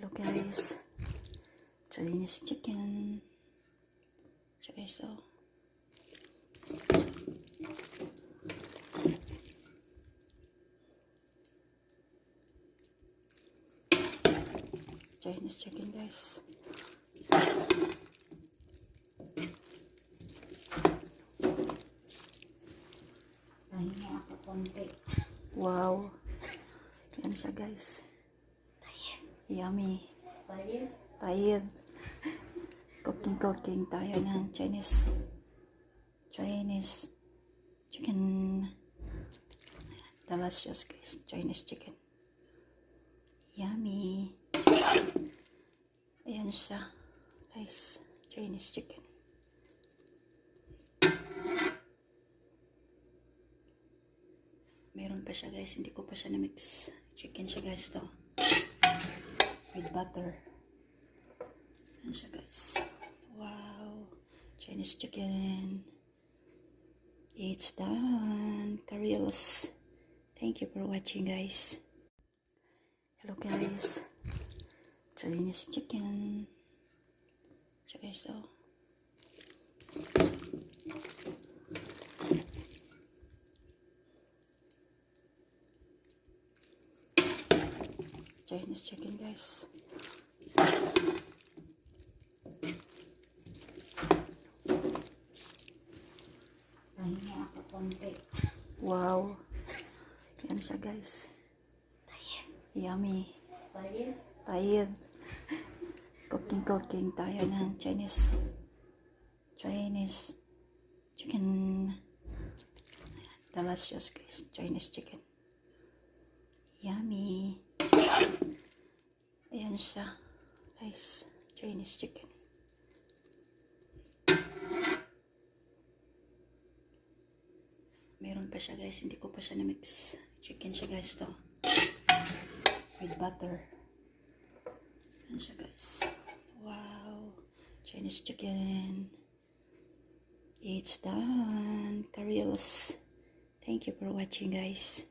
Hello guys, Chinese chicken. So guys, so Chinese chicken guys. Nahinga ako konti. Wow, yan siya guys. Yummy. Tayo. Cooking tayo ng Chinese chicken. Delicious guys, Chinese chicken. Yummy. Ayan siya guys, Chinese chicken. Meron pa siya guys, hindi ko pa siya na-mix. Chicken siya guys to. With butter. Ayan siya guys. Wow. Chinese chicken. It's done. Carillas. Thank you for watching guys. Hello guys. Chinese chicken. So guys, so Chinese chicken guys. Nahinga ako konti. Wow. Yan siya guys. Yummy. Tayo. Cooking tayo ng Chinese chicken. Delicious guys, Chinese chicken. Yummy. Ayan siya guys, Chinese chicken. Meron pa siya guys, hindi ko pa siya na-mix. Chicken siya guys to. With butter. Ayan siya guys. Wow. Chinese chicken. It's done. Carillas. Thank you for watching guys.